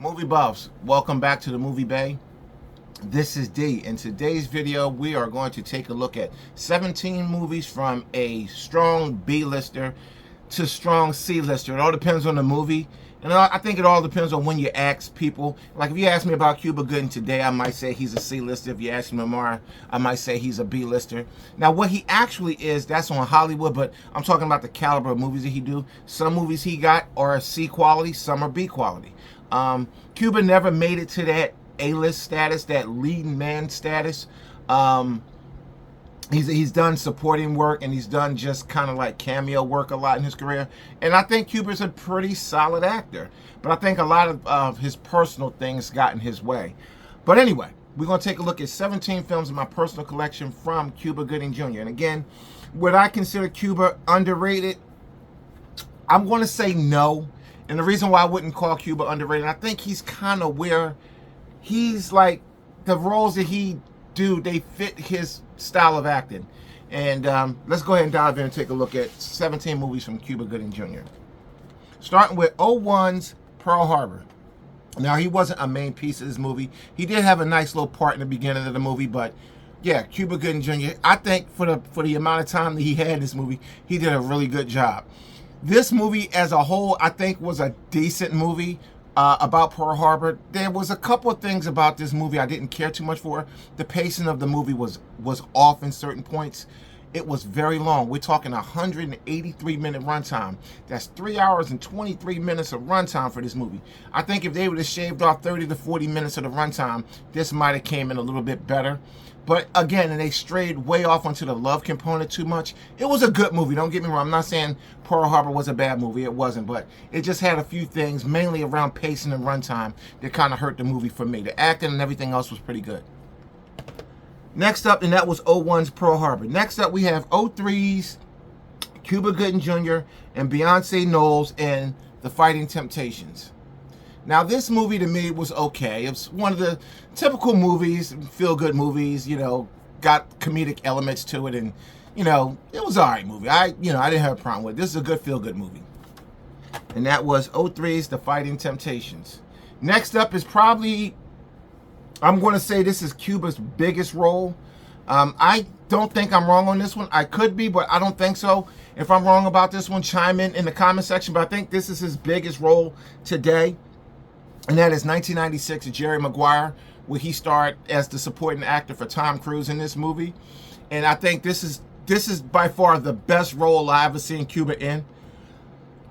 Movie buffs, welcome back to the Movie Bay. This is D. In today's video, we are going to take a look at 17 movies from a strong B-lister to strong C-lister. It all depends on the movie. And I think it all depends on when you ask people. Like if you ask me about Cuba Gooding today, I might say he's a C-lister. If you ask me tomorrow, I might say he's a B-lister. Now what he actually is, that's on Hollywood, but I'm talking about the caliber of movies that he do. Some movies he got are C quality, some are B quality. Cuba never made it to that A-list status, that leading man status. He's done supporting work and he's done just kind of like cameo work a lot in his career. And I think Cuba's a pretty solid actor. But I think a lot of his personal things got in his way. But anyway, we're going to take a look at 17 films in my personal collection from Cuba Gooding Jr. And again, would I consider Cuba underrated? I'm going to say no. And the reason why I wouldn't call Cuba underrated, I think he's kind of where he's like, the roles that he do, they fit his style of acting. And let's go ahead and dive in and take a look at 17 movies from Cuba Gooding Jr. Starting with 01's Pearl Harbor. Now, he wasn't a main piece of this movie. He did have a nice little part in the beginning of the movie, but yeah, Cuba Gooding Jr., I think for the amount of time that he had in this movie, he did a really good job. This movie as a whole, I think, was a decent movie about Pearl Harbor. There was a couple of things about this movie I didn't care too much for. The pacing of the movie was off in certain points. It was very long. We're talking 183-minute runtime. That's 3 hours and 23 minutes of runtime for this movie. I think if they would have shaved off 30 to 40 minutes of the runtime, this might have came in a little bit better. But again, and they strayed way off onto the love component too much. It was a good movie, don't get me wrong. I'm not saying Pearl Harbor was a bad movie. It wasn't, but it just had a few things, mainly around pacing and runtime, that kind of hurt the movie for me. The acting and everything else was pretty good. Next up, and that was 01's Pearl Harbor. Next up, we have 03's Cuba Gooding Jr. and Beyonce Knowles and The Fighting Temptations. Now, this movie to me was okay. It was one of the typical movies, feel-good movies, you know, got comedic elements to it, and, you know, it was an alright movie. I didn't have a problem with it. This is a good feel-good movie. And that was 03's The Fighting Temptations. Next up is probably, I'm going to say this is Cuba's biggest role. I don't think I'm wrong on this one. I could be, but I don't think so. If I'm wrong about this one, chime in the comment section. But I think this is his biggest role today. And that is 1996 Jerry Maguire, where he starred as the supporting actor for Tom Cruise in this movie. And I think this is by far the best role I ever seen Cuba in.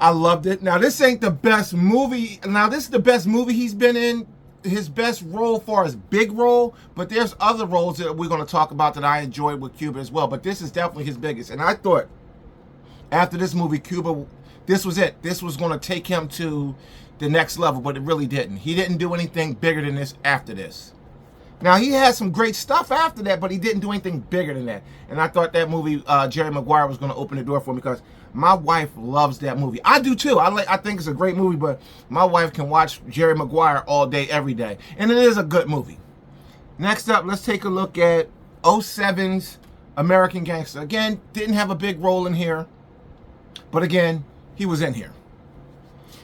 I loved it. Now, this ain't the best movie. Now, this is the best movie he's been in. His best role as far as big role, but there's other roles that we're going to talk about that I enjoyed with Cuba as well. But this is definitely his biggest. And I thought after this movie, Cuba, this was it. This was going to take him to the next level, but it really didn't. He didn't do anything bigger than this after this. Now, he had some great stuff after that, but he didn't do anything bigger than that. And I thought that movie, Jerry Maguire, was going to open the door for me because my wife loves that movie. I do too. I think it's a great movie, but my wife can watch Jerry Maguire all day, every day. And it is a good movie. Next up, let's take a look at 07's American Gangster. Again, didn't have a big role in here, but again, he was in here.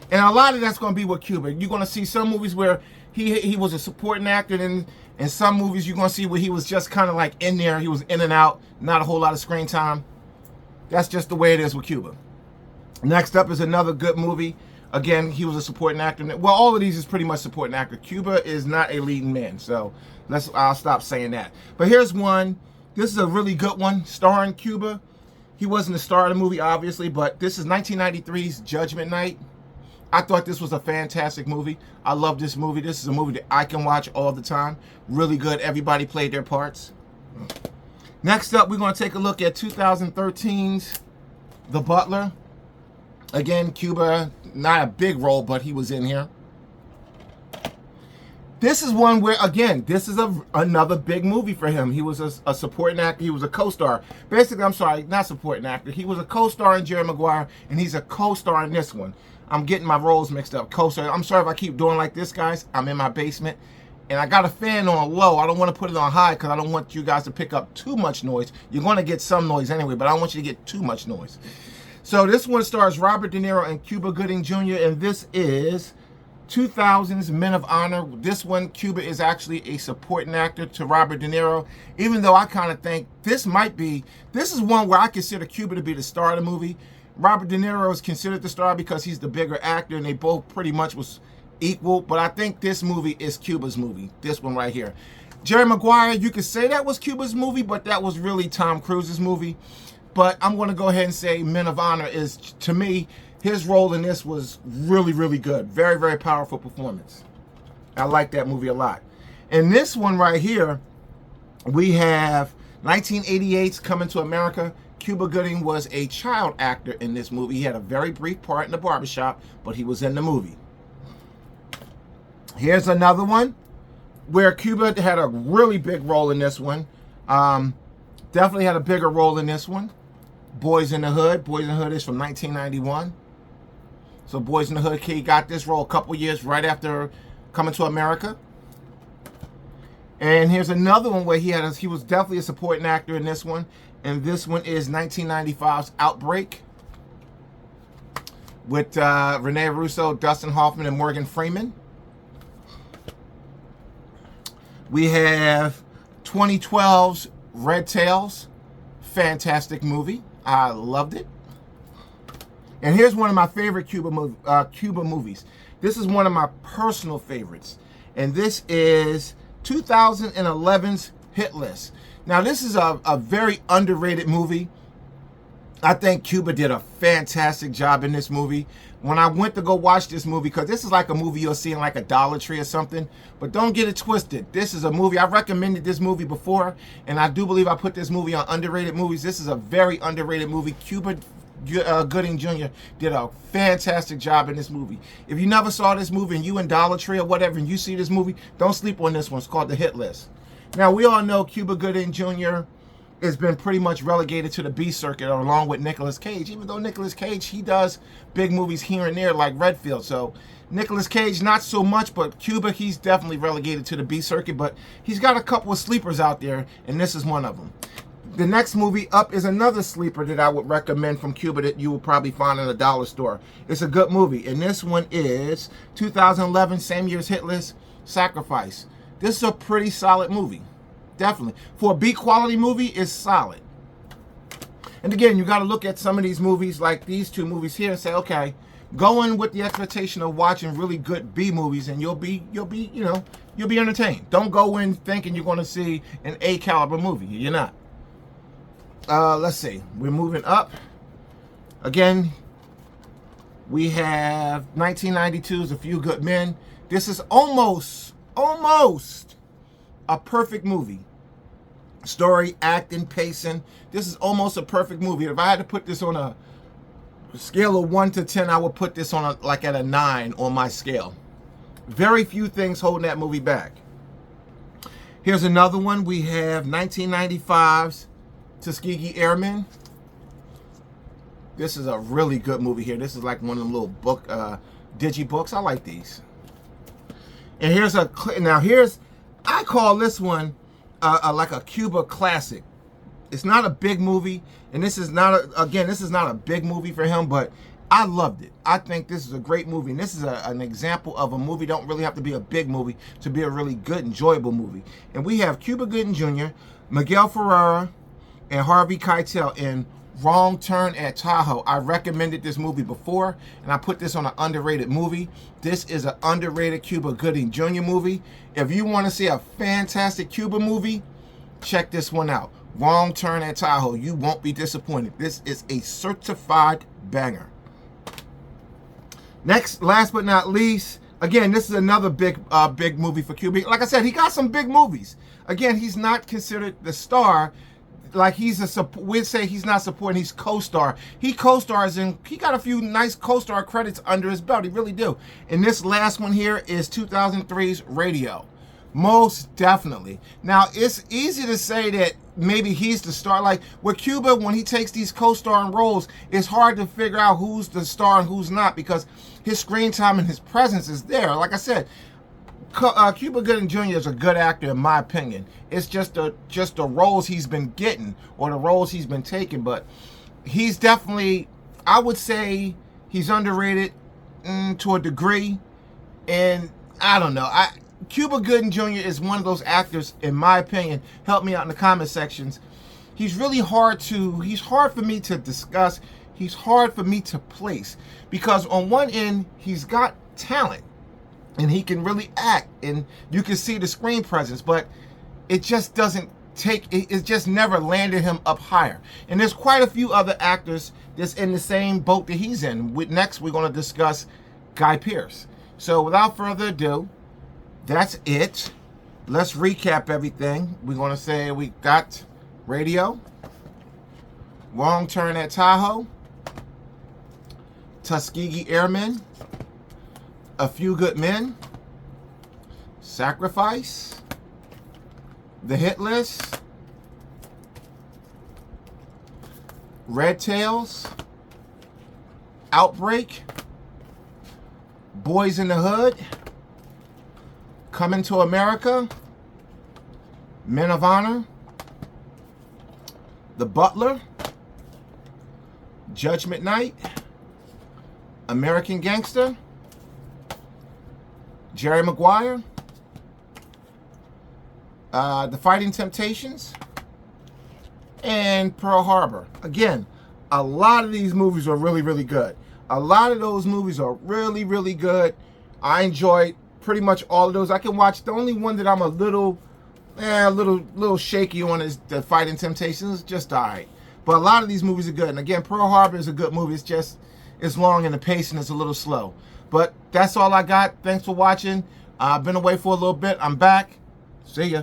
And a lot of that's going to be with Cuba. You're going to see some movies where he was a supporting actor, and in some movies you're going to see where he was just kind of like in there. He was in and out, not a whole lot of screen time. That's just the way it is with Cuba. Next up is another good movie. Again, he was a supporting actor. Well, all of these is pretty much supporting actor. Cuba is not a leading man, so I'll stop saying that. But here's one. This is a really good one, starring Cuba. He wasn't the star of the movie, obviously, but this is 1993's Judgment Night. I thought this was a fantastic movie. I love this movie. This is a movie that I can watch all the time. Really good. Everybody played their parts. Next up, we're going to take a look at 2013's The Butler. Again, Cuba, not a big role, but he was in here. This is one where, again, this is another big movie for him. He was a supporting actor. He was a co-star. Basically, I'm sorry, not supporting actor. He was a co-star in Jerry Maguire, and he's a co-star in this one. I'm getting my roles mixed up. Co-star. I'm sorry if I keep doing like this, guys. I'm in my basement, and I got a fan on low. I don't want to put it on high because I don't want you guys to pick up too much noise. You're going to get some noise anyway, but I don't want you to get too much noise. So this one stars Robert De Niro and Cuba Gooding Jr., and this is 2000's Men of Honor. This one, Cuba is actually a supporting actor to Robert De Niro, even though I kind of think this is one where I consider Cuba to be the star of the movie. Robert De Niro is considered the star because he's the bigger actor, and they both pretty much was equal, but I think this movie is Cuba's movie, this one right here. Jerry Maguire, you could say that was Cuba's movie, but that was really Tom Cruise's movie. But I'm going to go ahead and say Men of Honor is, to me, his role in this was really, really good. Very, very powerful performance. I like that movie a lot. And this one right here, we have 1988's Coming to America. Cuba Gooding was a child actor in this movie. He had a very brief part in the barbershop, but he was in the movie. Here's another one where Cuba had a really big role in this one. Definitely had a bigger role in this one. Boys in the Hood. Boys in the Hood is from 1991. So Boys in the Hood, he got this role a couple years right after Coming to America. And here's another one where he was definitely a supporting actor in this one. And this one is 1995's Outbreak with Rene Russo, Dustin Hoffman, and Morgan Freeman. We have 2012's Red Tails. Fantastic movie. I loved it. And here's one of my favorite Cuba movies. This is one of my personal favorites. And this is 2011's Hit List. Now, this is a very underrated movie. I think Cuba did a fantastic job in this movie. When I went to go watch this movie, because this is like a movie you'll see in like a Dollar Tree or something, but don't get it twisted. This is a movie, I've recommended this movie before, and I do believe I put this movie on underrated movies. This is a very underrated movie. Cuba Gooding Jr. did a fantastic job in this movie. If you never saw this movie and you in Dollar Tree or whatever and you see this movie, don't sleep on this one. It's called The Hit List. Now, we all know Cuba Gooding Jr. has been pretty much relegated to the B circuit along with Nicolas Cage. Even though Nicolas Cage, he does big movies here and there like Redfield. So Nicolas Cage, not so much, but Cuba, he's definitely relegated to the B circuit. But he's got a couple of sleepers out there, and this is one of them. The next movie up is another sleeper that I would recommend from Cuba that you will probably find in a dollar store. It's a good movie, and this one is 2011, same year's Hit List, Sacrifice. This is a pretty solid movie. Definitely. For a B-quality movie, it's solid. And again, you got to look at some of these movies, like these two movies here, and say, okay, go in with the expectation of watching really good B movies, and you'll be entertained. Don't go in thinking you're going to see an A-caliber movie. You're not. Let's see. We're moving up. Again, we have 1992's A Few Good Men. This is almost a perfect movie. Story, acting, pacing. This is almost a perfect movie. If I had to put this on a scale of 1 to 10, I would put this on at a 9 on my scale. Very few things holding that movie back. Here's another one. We have 1995's Tuskegee Airmen. This is a really good movie here. This is like one of them little book, digibooks. I like these. And I call this one like a Cuba classic. It's not a big movie, and this is not a big movie for him, but I loved it. I think this is a great movie, and this is an example of a movie. Don't really have to be a big movie to be a really good, enjoyable movie. And we have Cuba Gooding Jr., Miguel Ferreira, and Harvey Keitel in Wrong Turn at Tahoe. I recommended this movie before, and I put this on an underrated movie. This is an underrated Cuba Gooding Jr. movie. If you want to see a fantastic Cuba movie, check this one out. Wrong Turn at Tahoe. You won't be disappointed. This is a certified banger. Next, last but not least, again, this is another big movie for Cuba. Like I said, he got some big movies. Again, he's not considered the star. Like we'd say he's not supporting, he's co-star. He co-stars and he got a few nice co-star credits under his belt. He really do. And this last one here is 2003's Radio. Most definitely. Now, it's easy to say that maybe he's the star. Like with Cuba, when he takes these co-starring roles, it's hard to figure out who's the star and who's not because his screen time and his presence is there. Like I said, Cuba Gooding Jr. is a good actor in my opinion. It's just the roles he's been getting or the roles he's been taking, but he's definitely, I would say he's underrated to a degree. And I don't know. Cuba Gooding Jr. is one of those actors, in my opinion. Help me out in the comment sections. He's hard for me to discuss. He's hard for me to place, because on one end, he's got talent and he can really act and you can see the screen presence, but it just doesn't it just never landed him up higher. And there's quite a few other actors that's in the same boat that he's in. Next, we're going to discuss Guy Pearce. So without further ado, that's it. Let's recap everything. We're going to say we got Radio, Wrong Turn at Tahoe, Tuskegee Airmen, A Few Good Men, Sacrifice, The Hit List, Red Tails, Outbreak, Boys in the Hood, Coming to America, Men of Honor, The Butler, Judgment Night, American Gangster, Jerry Maguire, The Fighting Temptations, and Pearl Harbor. Again, a lot of these movies are really, really good. A lot of those movies are really, really good. I enjoyed pretty much all of those. I can watch. The only one that I'm a little shaky on is The Fighting Temptations. Just all right. But a lot of these movies are good. And again, Pearl Harbor is a good movie. It's long and the pacing is a little slow. But that's all I got. Thanks for watching. I've been away for a little bit. I'm back. See ya.